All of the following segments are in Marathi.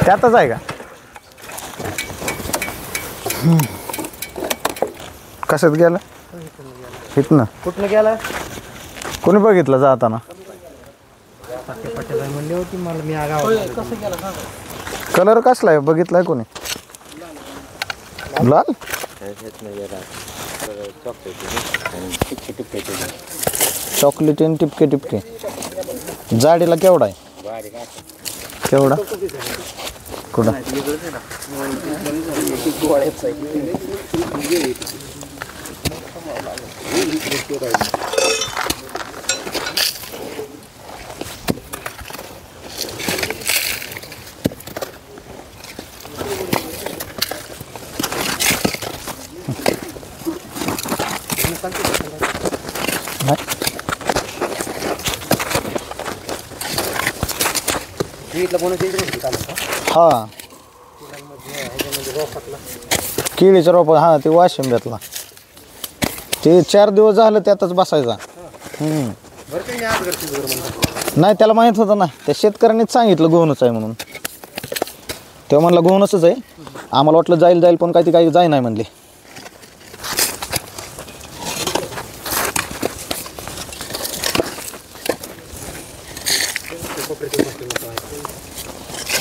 त्यातच आहे का? कशात गेला? इथनं कुठनं गेला? कोणी बघितलं जाताना? म्हणली होती मला मी कसं गेला? कलर कसला आहे बघितलाय कोणी? लाल चॉकलेटी आणि टिपके टिपके. जाडीला केवढा आहे? केवढा? कुठं? हा केळीचा रोप. हा ते वाशिंब्यातला. ते 4 दिवस झालं त्यातच बसायचा. नाही त्याला माहित होतं ना, त्या शेतकऱ्यांनीच सांगितलं गोहनच आहे म्हणून. तेव्हा म्हणलं गोहनच आहे. आम्हाला वाटलं जाईल पण काही जाई नाही म्हणले.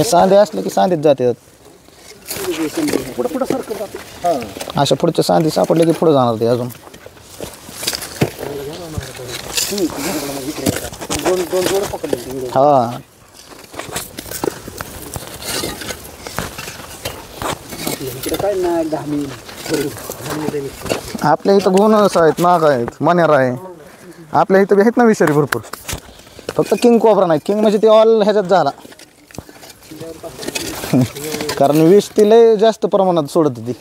सांधे असले की सांधेच जातात. अशा पुढच्या सांधी सापडले की पुढे जाणार ते अजून. हा आपल्या इथं गोनस आहेत, नाग आहेत, मनेर आहे. आपल्या इथं आहेत ना विषारी भरपूर. फक्त किंग कोबरा नाही. किंग म्हणजे ते ऑल ह्याच्यात झाला. कारण विष ती लय जास्त प्रमाणात सोडत ती.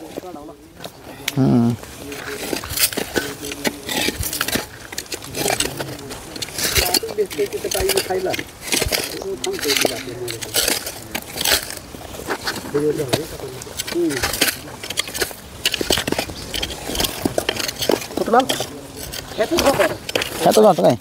ह्याचं जातं काय?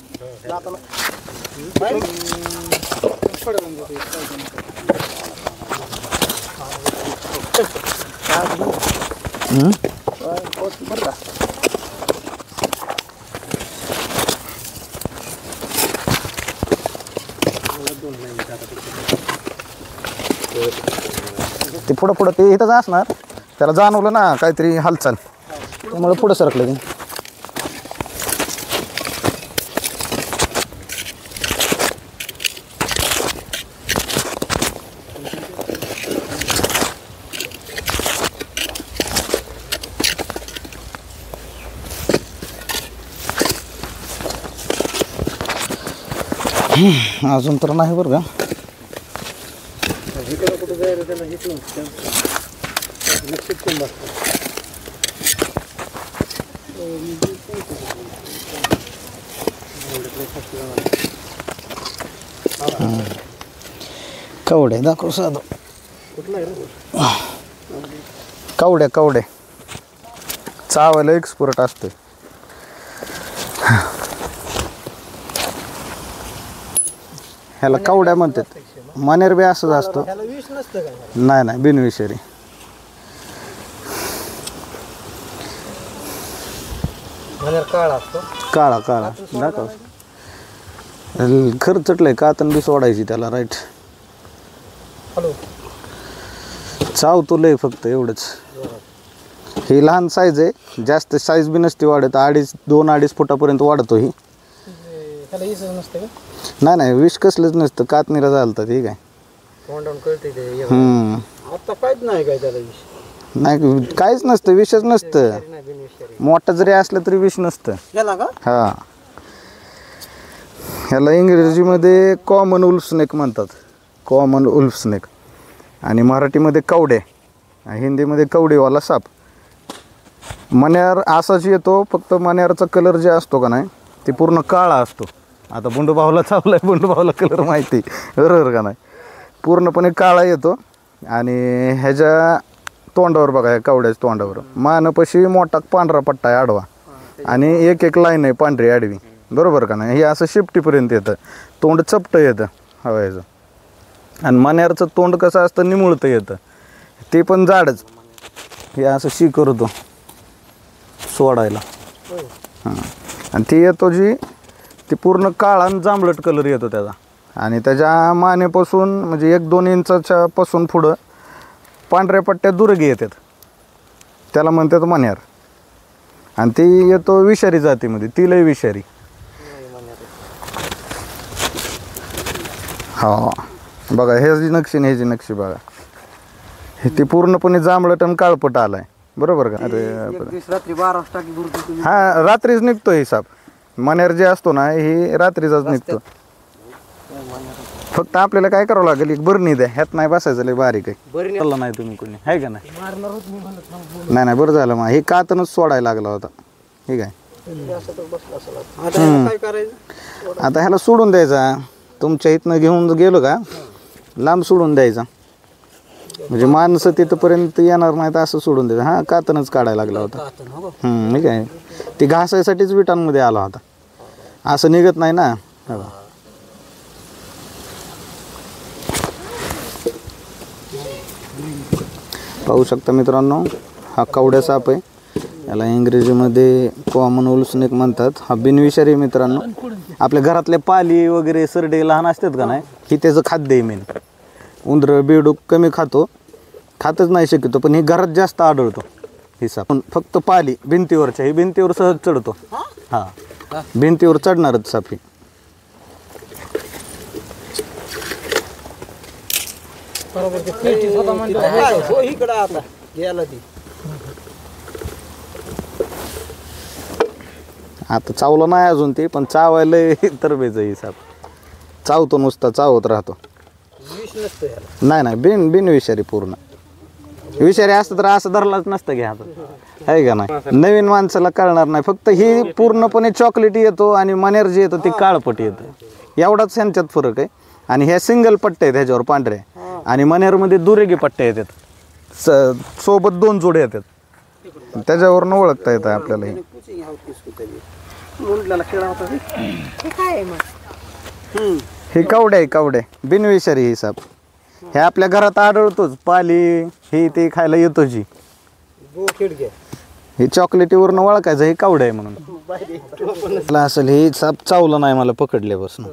ते पुढं ते इथंच असणार. त्याला जाणवलं ना काहीतरी हालचाल, त्यामुळे पुढं सरकलं की. अजून तर नाही बरं का. कवडे दाखव साधू. कवडे चावायला एक्सपोर्ट असते. ह्याला कवड्या म्हणतात. मनेर बी असंच असतो. नाही बिनविषारी. काळा दाखव. खरचटलंय कातन बी सोडायची त्याला. राईट. चावतो लय फक्त एवढंच. ही लहान साईज आहे. जास्त साईज बी नसते वाढत. 2-2.5 फुटापर्यंत वाढतो ही. नाही विष कसलंच नसतं. कातणीला चालतात. ठीक आहे. नाही काहीच नसतं. विषच नसतं. मोठं जरी असलं तरी विष नसतं. हा ह्याला इंग्रजीमध्ये कॉमन उल्फ स्नेक म्हणतात. Common wolf snake. आणि मराठीमध्ये कवडे, हिंदीमध्ये कवडेवाला साप. मण्यार असाच येतो. फक्त मण्यारचा कलर जे असतो का नाही ते पूर्ण काळा असतो. आता बुंडूभाऊला चावलाय. बुंडूभाऊला कलर माहिती बरोबर का नाही. पूर्णपणे काळा येतो. आणि ह्याच्या तोंडावर बघा, कवड्याच्या तोंडावर मानपाशी मोठा पांढरा पट्टा आहे आडवा. आणि एक लाईन आहे पांढरी आडवी. बरोबर का नाही. हे असं शेपटीपर्यंत येतं. तोंड चपटं येतं हवायचं. आणि मण्यारचं तोंड कसं असतं निमुळतं येतं, ते पण जाडच. हे असं शिकर होतो सोडायला. हां, आणि ती येतो जी ती पूर्ण काळा आणि जांभळट कलर येतो त्याचा. आणि त्याच्या मानेपासून म्हणजे 1-2 इंचाच्या पासून पुढं पांढऱ्या पट्ट्या दुर्गी येतात, त्याला म्हणतात मण्यार. आणि ती येतो विषारी जातीमध्ये, ती लय विषारी. हा बघा ह्याची नक्षी आणि ह्याची नक्षी बघा, हे ती पूर्णपणे जांभळट आणि काळपट आलाय, बरोबर का? अरे रात्री 12 वाजता की गुरुजी तुम्ही हा, रात्रीच निघतो हे साप. मण्यार जे असतो ना हे रात्रीचाच निघतो. फक्त आपल्याला काय करावं लागेल, एक बरणी द्या, ह्यात नाही बसायचं, लय बारीक आहे. बरी चालला नाही तुम्ही कोणी आहे का नाही? मारणार होत मी म्हणत नव्हतं. नाही बरं झालं, मग हे कातनच सोडायला लागला होता. ठीक आहे, आता ह्याला काय करायचं? आता ह्याला सोडून द्यायचा. तुमच्या इथनं घेऊन गेलो का लांब सोडून द्यायचा, म्हणजे माणसं तिथपर्यंत येणार नाहीत असं सोडून द्यायचं. हा, कातनच काढायला लागला होता. ठीक आहे, ती घासायसाठीच विटांमध्ये आला होता, असं निघत नाही ना. पाहू शकता मित्रांनो, हा कवड्या साप आहे. याला इंग्रजीमध्ये कॉमन वुल्फ स्नेक म्हणतात. हा बिनविषारी मित्रांनो. आपल्या घरातले पाली वगैरे सरडे लहान असतात का नाही, ही त्याचं खाद्य आहे मेन. उंदरं बेडूक कमी खातच नाही शक्यतो, पण ही घरात जास्त आढळतो ही साप. फक्त पाली भिंतीवरच्या, ही भिंतीवर सहज चढतो. हा, भिंतीवर चढणारच साप ही. बरोबर ते पेटी स्वतः म्हणतात. हो इकडं आता गेला ती. आता चावलं नाही अजून ते, पण चावायला तरबेचं ही साप. चावतो, नुसता चावत राहतो. विष नसतं याला. नाही बिनविषारी पूर्ण. विषारी असतं तर असं धरलाच नसतं घ्या, आहे का नाही? नवीन माणसाला कळणार नाही. फक्त ही पूर्णपणे चॉकलेटी येतो आणि मण्यार जे येतं ते काळपट येतं, एवढाच ह्यांच्यात फरक आहे. आणि ह्या सिंगल पट्ट्या आहेत ह्याच्यावर पांढऱ्या, आणि मण्यारमध्ये दुरेगी पट्ट्या येतात, सोबत 2 जोडे येतात. त्याच्यावरनं ओळखता येतं आपल्याला. हे हे कवड्या बिनविषारी ही साप. हे आपल्या घरात आढळतोच, पाली ही ते खायला येतो जी. हे चॉकलेटीवरनं ओळखायचं हे कवड्या आहे म्हणून. मला असेल हे साप चावलं नाही मला पकडल्यापासून,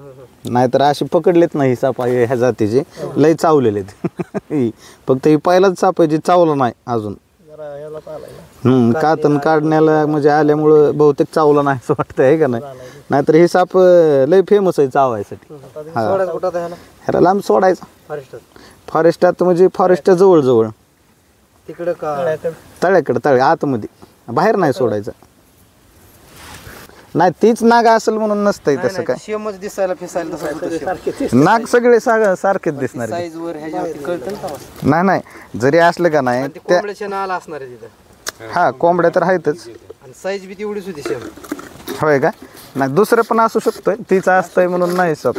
नाहीतर असे पकडलेत नाही साप ह्या जातीचे, लय चावलेले आहेत. फक्त ही पहिलाच साप आहे जे चावलं नाही अजून. कातन काढण्याला म्हणजे आल्यामुळं बहुतेक चावलं नाही असं वाटतं, आहे का नाही? नाहीतर हे साप लय फेमस आहे चावायसाठी. ह्याला लांब सोडायचा फॉरेस्टात, म्हणजे फॉरेस्टच्या जवळ तिकडं का तळ्याकडे आतमध्ये, बाहेर नाही सोडायचं. नाही तीच नाग असेल म्हणून नसतंय तसं काय. शेमच दिसायला फिसायला तसं नाग सगळे सारखेच दिसणार. साईज वर ह्याच्यावरती कळतं ना. नाही जरी असलं का नाही त्या, कोंबड्याच्या नाला असणार आहे तिथं. हा कोंबड्या तर आहेतच. आणि साईज बी तेवढीच होती शेम. होय का? नाही दुसरं पण असू शकतोय, तिचं असतंय म्हणून नाही साप.